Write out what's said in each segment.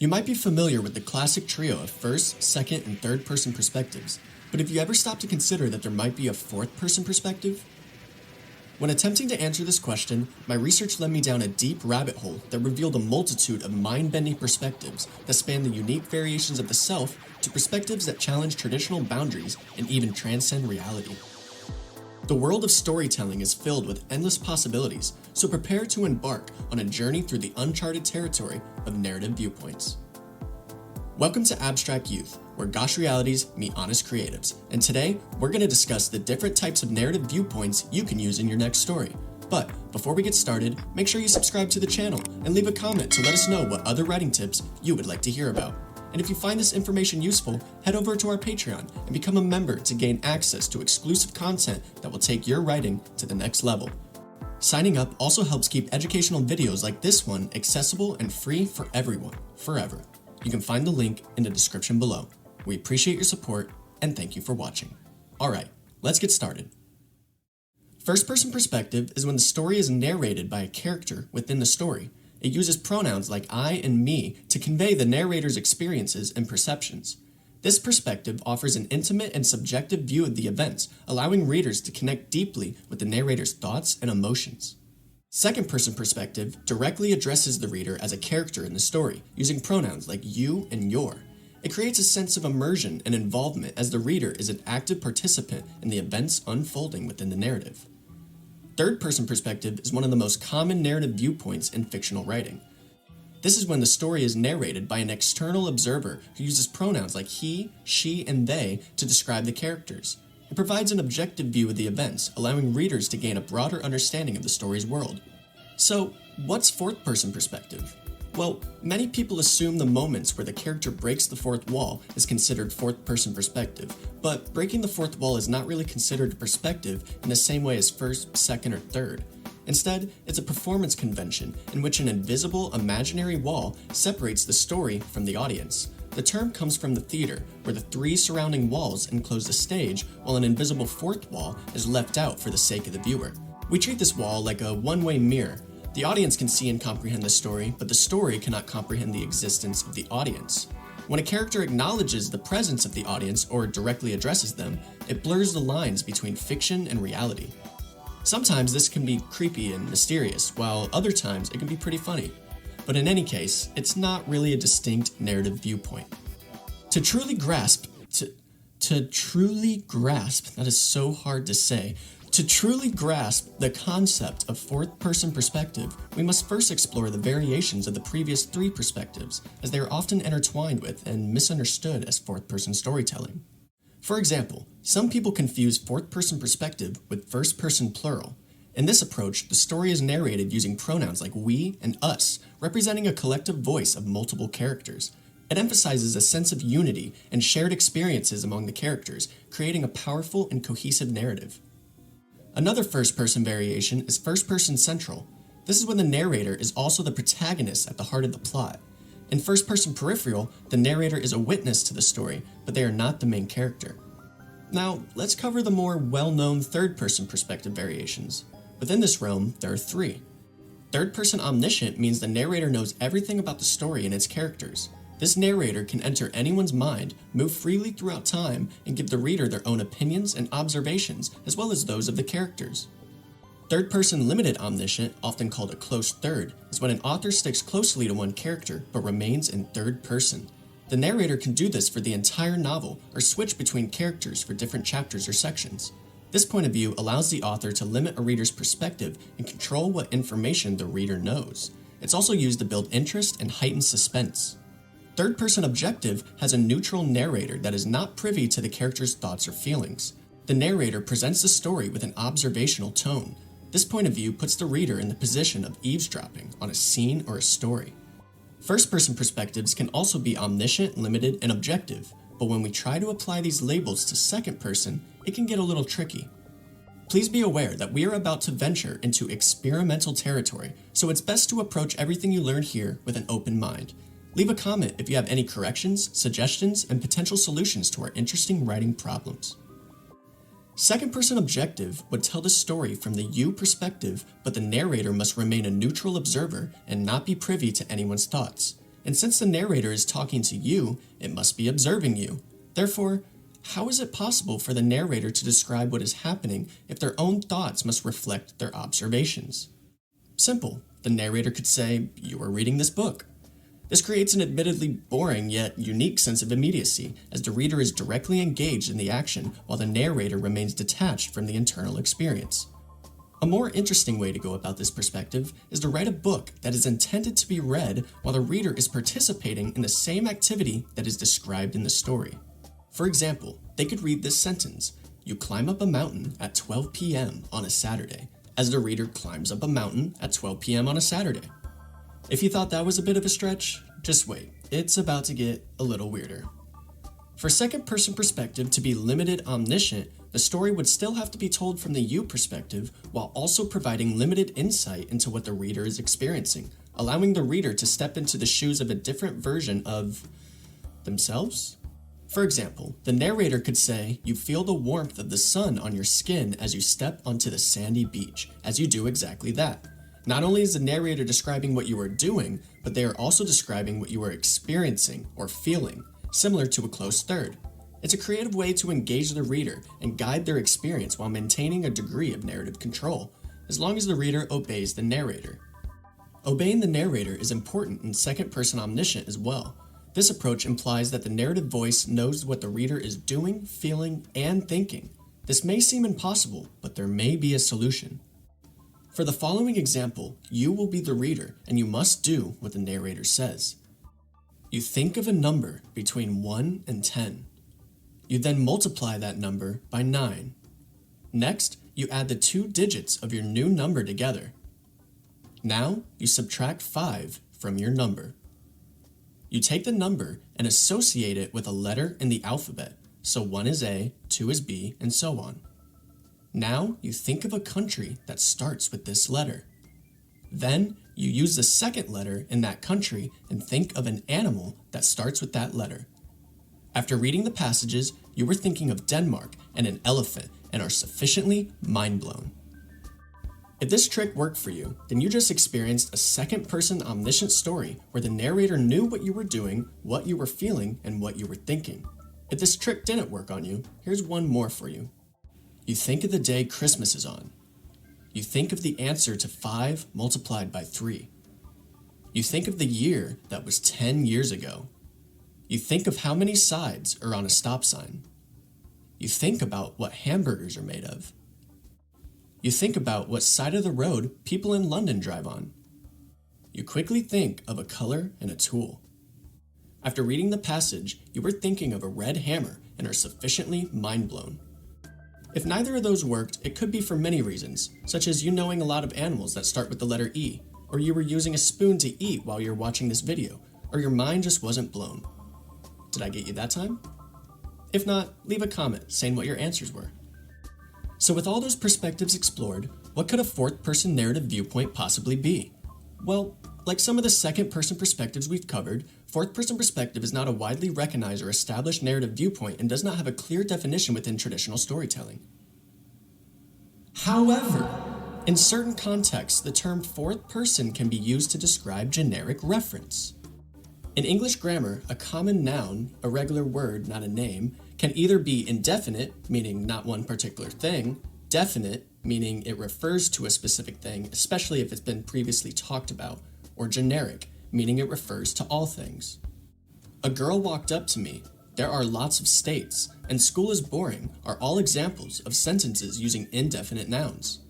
You might be familiar with the classic trio of first, second, and third person perspectives, but have you ever stopped to consider that there might be a fourth person perspective? When attempting to answer this question, my research led me down a deep rabbit hole that revealed a multitude of mind-bending perspectives that span the unique variations of the self to perspectives that challenge traditional boundaries and even transcend reality. The world of storytelling is filled with endless possibilities, so prepare to embark on a journey through the uncharted territory of narrative viewpoints. Welcome to Abstract Youth, where gauche realities meet honest creatives, and today we're going to discuss the different types of narrative viewpoints you can use in your next story. But before we get started, make sure you subscribe to the channel and leave a comment to let us know what other writing tips you would like to hear about. And if you find this information useful, head over to our Patreon and become a member to gain access to exclusive content that will take your writing to the next level. Signing up also helps keep educational videos like this one accessible and free for everyone, forever. You can find the link in the description below. We appreciate your support and thank you for watching. Alright, let's get started. First-person perspective is when the story is narrated by a character within the story. It uses pronouns like I and me to convey the narrator's experiences and perceptions. This perspective offers an intimate and subjective view of the events, allowing readers to connect deeply with the narrator's thoughts and emotions. Second-person perspective directly addresses the reader as a character in the story, using pronouns like you and your. It creates a sense of immersion and involvement as the reader is an active participant in the events unfolding within the narrative. Third-person perspective is one of the most common narrative viewpoints in fictional writing. This is when the story is narrated by an external observer who uses pronouns like he, she, and they to describe the characters. It provides an objective view of the events, allowing readers to gain a broader understanding of the story's world. So, what's fourth-person perspective? Well, many people assume the moments where the character breaks the fourth wall is considered fourth-person perspective, but breaking the fourth wall is not really considered a perspective in the same way as first, second, or third. Instead, it's a performance convention in which an invisible, imaginary wall separates the story from the audience. The term comes from the theater, where the three surrounding walls enclose the stage while an invisible fourth wall is left out for the sake of the viewer. We treat this wall like a one-way mirror. The audience can see and comprehend the story, but the story cannot comprehend the existence of the audience. When a character acknowledges the presence of the audience or directly addresses them, it blurs the lines between fiction and reality. Sometimes this can be creepy and mysterious, while other times it can be pretty funny. But in any case, it's not really a distinct narrative viewpoint. To truly grasp, that is so hard to say. To truly grasp the concept of fourth-person perspective, we must first explore the variations of the previous three perspectives, as they are often intertwined with and misunderstood as fourth-person storytelling. For example, some people confuse fourth-person perspective with first-person plural. In this approach, the story is narrated using pronouns like we and us, representing a collective voice of multiple characters. It emphasizes a sense of unity and shared experiences among the characters, creating a powerful and cohesive narrative. Another first-person variation is first-person central. This is when the narrator is also the protagonist at the heart of the plot. In first-person peripheral, the narrator is a witness to the story, but they are not the main character. Now, let's cover the more well-known third-person perspective variations. Within this realm, there are three. Third-person omniscient means the narrator knows everything about the story and its characters. This narrator can enter anyone's mind, move freely throughout time, and give the reader their own opinions and observations, as well as those of the characters. Third-person limited omniscient, often called a close third, is when an author sticks closely to one character but remains in third person. The narrator can do this for the entire novel or switch between characters for different chapters or sections. This point of view allows the author to limit a reader's perspective and control what information the reader knows. It's also used to build interest and heighten suspense. Third-person objective has a neutral narrator that is not privy to the character's thoughts or feelings. The narrator presents the story with an observational tone. This point of view puts the reader in the position of eavesdropping on a scene or a story. First-person perspectives can also be omniscient, limited, and objective, but when we try to apply these labels to second person, it can get a little tricky. Please be aware that we are about to venture into experimental territory, so it's best to approach everything you learn here with an open mind. Leave a comment if you have any corrections, suggestions, and potential solutions to our interesting writing problems. Second-person objective would tell the story from the you perspective, but the narrator must remain a neutral observer and not be privy to anyone's thoughts. And since the narrator is talking to you, it must be observing you. Therefore, how is it possible for the narrator to describe what is happening if their own thoughts must reflect their observations? Simple. The narrator could say, "You are reading this book." This creates an admittedly boring yet unique sense of immediacy, as the reader is directly engaged in the action while the narrator remains detached from the internal experience. A more interesting way to go about this perspective is to write a book that is intended to be read while the reader is participating in the same activity that is described in the story. For example, they could read this sentence, "You climb up a mountain at 12 p.m. on a Saturday," as the reader climbs up a mountain at 12 p.m. on a Saturday. If you thought that was a bit of a stretch, just wait, it's about to get a little weirder. For second-person perspective to be limited omniscient, the story would still have to be told from the you perspective while also providing limited insight into what the reader is experiencing, allowing the reader to step into the shoes of a different version of themselves? For example, the narrator could say, "You feel the warmth of the sun on your skin as you step onto the sandy beach," as you do exactly that. Not only is the narrator describing what you are doing, but they are also describing what you are experiencing or feeling, similar to a close third. It's a creative way to engage the reader and guide their experience while maintaining a degree of narrative control, as long as the reader obeys the narrator. Obeying the narrator is important in second-person omniscient as well. This approach implies that the narrative voice knows what the reader is doing, feeling, and thinking. This may seem impossible, but there may be a solution. For the following example, you will be the reader, and you must do what the narrator says. You think of a number between 1 and 10. You then multiply that number by 9. Next, you add the 2 digits of your new number together. Now, you subtract 5 from your number. You take the number and associate it with a letter in the alphabet, so 1 is A, 2 is B, and so on. Now, you think of a country that starts with this letter. Then, you use the second letter in that country and think of an animal that starts with that letter. After reading the passages, you were thinking of Denmark and an elephant and are sufficiently mind-blown. If this trick worked for you, then you just experienced a second-person omniscient story where the narrator knew what you were doing, what you were feeling, and what you were thinking. If this trick didn't work on you, here's one more for you. You think of the day Christmas is on. You think of the answer to 5 multiplied by 3. You think of the year that was 10 years ago. You think of how many sides are on a stop sign. You think about what hamburgers are made of. You think about what side of the road people in London drive on. You quickly think of a color and a tool. After reading the passage, you were thinking of a red hammer and are sufficiently mind-blown. If neither of those worked, it could be for many reasons, such as you knowing a lot of animals that start with the letter E, or you were using a spoon to eat while you're watching this video, or your mind just wasn't blown. Did I get you that time? If not, leave a comment saying what your answers were. So with all those perspectives explored, what could a fourth-person narrative viewpoint possibly be? Well, like some of the second-person perspectives we've covered, fourth-person perspective is not a widely recognized or established narrative viewpoint and does not have a clear definition within traditional storytelling. However, in certain contexts, the term fourth person can be used to describe generic reference. In English grammar, a common noun, a regular word, not a name, can either be indefinite, meaning not one particular thing, definite, meaning it refers to a specific thing, especially if it's been previously talked about, or generic, meaning it refers to all things. A girl walked up to me. There are lots of states, and school is boring are all examples of sentences using indefinite nouns.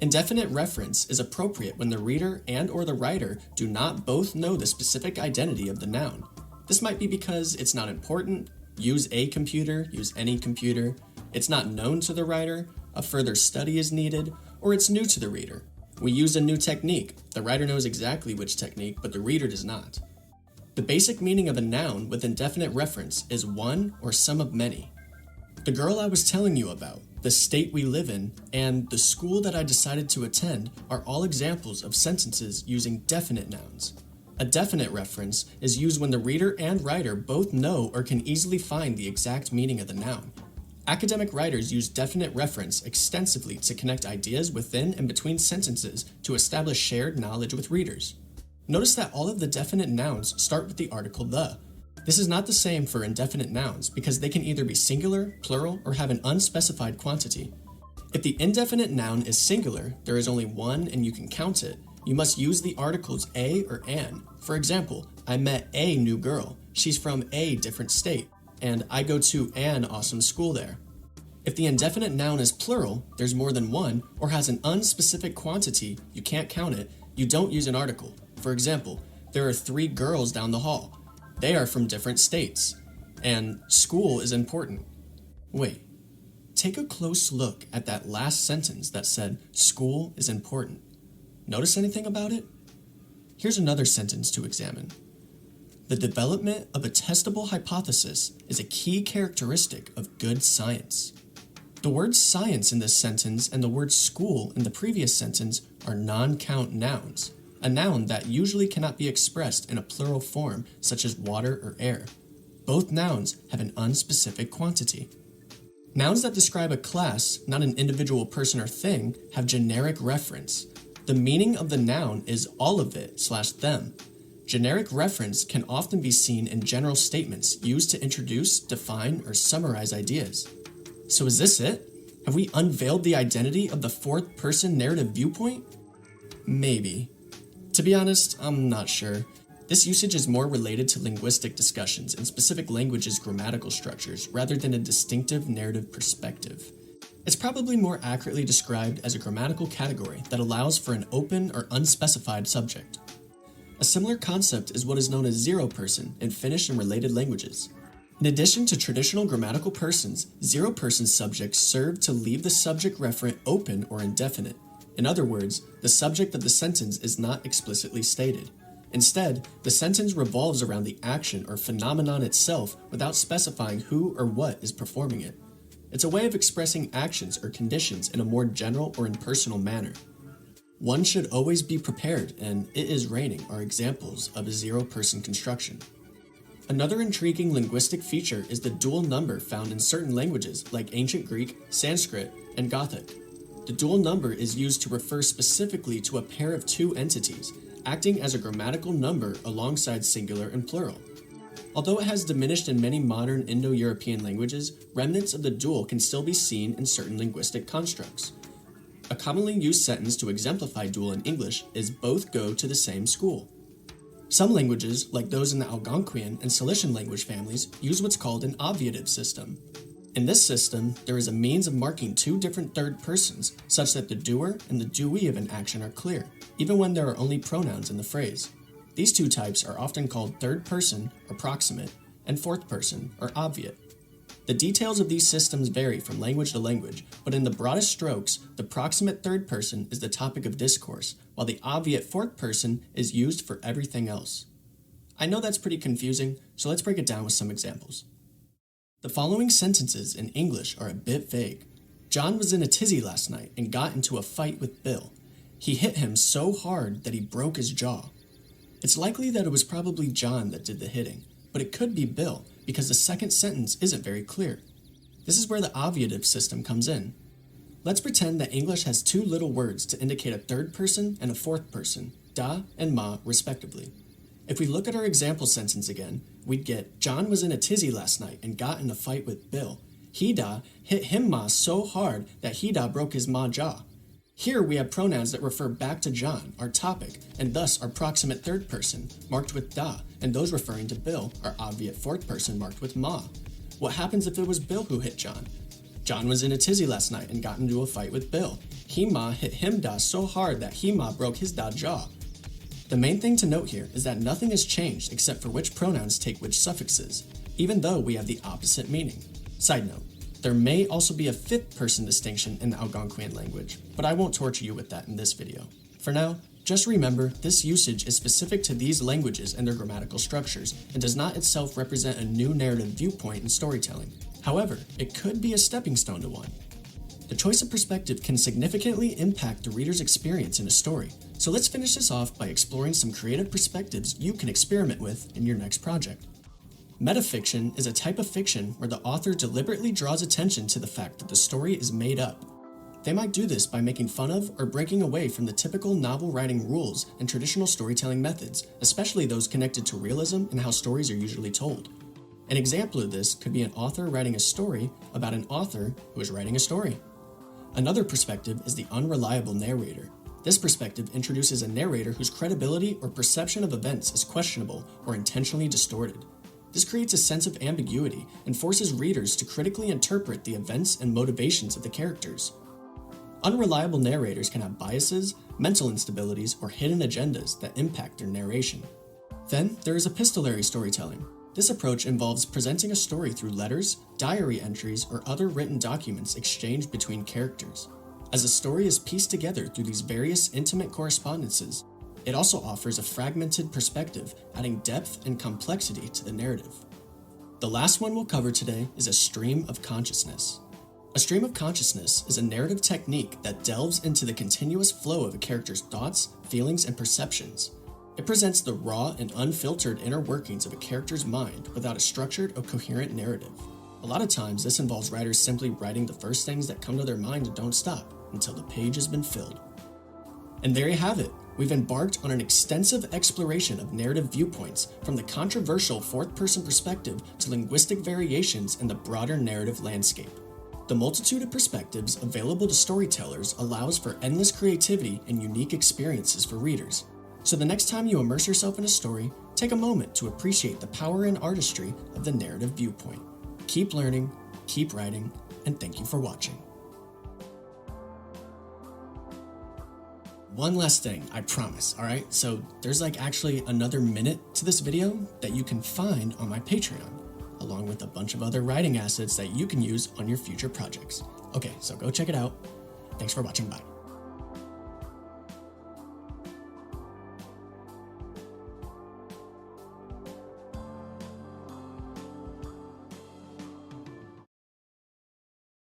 Indefinite reference is appropriate when the reader and/or the writer do not both know the specific identity of the noun. This might be because it's not important, use a computer, use any computer, it's not known to the writer, a further study is needed, or it's new to the reader. We used a new technique. The writer knows exactly which technique, but the reader does not. The basic meaning of a noun with indefinite reference is one or some of many. The girl I was telling you about, the state we live in, and the school that I decided to attend are all examples of sentences using definite nouns. A definite reference is used when the reader and writer both know or can easily find the exact meaning of the noun. Academic writers use definite reference extensively to connect ideas within and between sentences to establish shared knowledge with readers. Notice that all of the definite nouns start with the article the. This is not the same for indefinite nouns because they can either be singular, plural, or have an unspecified quantity. If the indefinite noun is singular, there is only one and you can count it, you must use the articles a or an. For example, I met a new girl, she's from a different state, and I go to an awesome school there. If the indefinite noun is plural, there's more than one, or has an unspecific quantity, you can't count it, you don't use an article. For example, there are 3 girls down the hall. They are from different states, and school is important. Wait, take a close look at that last sentence that said school is important. Notice anything about it? Here's another sentence to examine. The development of a testable hypothesis is a key characteristic of good science. The word science in this sentence and the word school in the previous sentence are non-count nouns. A noun that usually cannot be expressed in a plural form, such as water or air. Both nouns have an unspecific quantity. Nouns that describe a class, not an individual person or thing, have generic reference. The meaning of the noun is all of it/them. Generic reference can often be seen in general statements used to introduce, define, or summarize ideas. So is this it? Have we unveiled the identity of the fourth person narrative viewpoint? Maybe. To be honest, I'm not sure. This usage is more related to linguistic discussions and specific languages' grammatical structures rather than a distinctive narrative perspective. It's probably more accurately described as a grammatical category that allows for an open or unspecified subject. A similar concept is what is known as zero person in Finnish and related languages. In addition to traditional grammatical persons, zero person subjects serve to leave the subject referent open or indefinite. In other words, the subject of the sentence is not explicitly stated. Instead, the sentence revolves around the action or phenomenon itself without specifying who or what is performing it. It's a way of expressing actions or conditions in a more general or impersonal manner. One should always be prepared and it is raining are examples of a zero-person construction. Another intriguing linguistic feature is the dual number found in certain languages like Ancient Greek, Sanskrit, and Gothic. The dual number is used to refer specifically to a pair of two entities, acting as a grammatical number alongside singular and plural. Although it has diminished in many modern Indo-European languages, remnants of the dual can still be seen in certain linguistic constructs. A commonly used sentence to exemplify dual in English is both go to the same school. Some languages, like those in the Algonquian and Cilician language families, use what's called an obviative system. In this system, there is a means of marking two different third persons, such that the doer and the doee of an action are clear, even when there are only pronouns in the phrase. These two types are often called third person, or proximate, and fourth person, or obviate. The details of these systems vary from language to language, but in the broadest strokes, the proximate third person is the topic of discourse, while the obviate fourth person is used for everything else. I know that's pretty confusing, so let's break it down with some examples. The following sentences in English are a bit vague. John was in a tizzy last night and got into a fight with Bill. He hit him so hard that he broke his jaw. It's likely that it was probably John that did the hitting, but it could be Bill because the second sentence isn't very clear. This is where the obviative system comes in. Let's pretend that English has two little words to indicate a third person and a fourth person, da and ma respectively. If we look at our example sentence again, we'd get John was in a tizzy last night and got in a fight with Bill. He da hit him ma so hard that he da broke his ma jaw. Here we have pronouns that refer back to John, our topic, and thus our proximate third person, marked with da, and those referring to Bill, our obviate fourth person, marked with ma. What happens if it was Bill who hit John? John was in a tizzy last night and got into a fight with Bill. He ma hit him da so hard that he ma broke his da jaw. The main thing to note here is that nothing has changed except for which pronouns take which suffixes, even though we have the opposite meaning. Side note, there may also be a fifth person distinction in the Algonquian language, but I won't torture you with that in this video. For now, just remember this usage is specific to these languages and their grammatical structures, and does not itself represent a new narrative viewpoint in storytelling. However, it could be a stepping stone to one. The choice of perspective can significantly impact the reader's experience in a story, so let's finish this off by exploring some creative perspectives you can experiment with in your next project. Metafiction is a type of fiction where the author deliberately draws attention to the fact that the story is made up. They might do this by making fun of or breaking away from the typical novel writing rules and traditional storytelling methods, especially those connected to realism and how stories are usually told. An example of this could be an author writing a story about an author who is writing a story. Another perspective is the unreliable narrator. This perspective introduces a narrator whose credibility or perception of events is questionable or intentionally distorted. This creates a sense of ambiguity and forces readers to critically interpret the events and motivations of the characters. Unreliable narrators can have biases, mental instabilities, or hidden agendas that impact their narration. Then there is epistolary storytelling. This approach involves presenting a story through letters, diary entries, or other written documents exchanged between characters. As a story is pieced together through these various intimate correspondences, it also offers a fragmented perspective, adding depth and complexity to the narrative. The last one we'll cover today is a stream of consciousness. A stream of consciousness is a narrative technique that delves into the continuous flow of a character's thoughts, feelings, and perceptions. It presents the raw and unfiltered inner workings of a character's mind without a structured or coherent narrative. A lot of times, this involves writers simply writing the first things that come to their mind and don't stop until the page has been filled. And there you have it. We've embarked on an extensive exploration of narrative viewpoints, from the controversial fourth-person perspective to linguistic variations in the broader narrative landscape. The multitude of perspectives available to storytellers allows for endless creativity and unique experiences for readers. So the next time you immerse yourself in a story, take a moment to appreciate the power and artistry of the narrative viewpoint. Keep learning, keep writing, and thank you for watching. One last thing, I promise, alright? So there's actually another minute to this video that you can find on my Patreon, along with a bunch of other writing assets that you can use on your future projects. Okay, so go check it out. Thanks for watching, bye.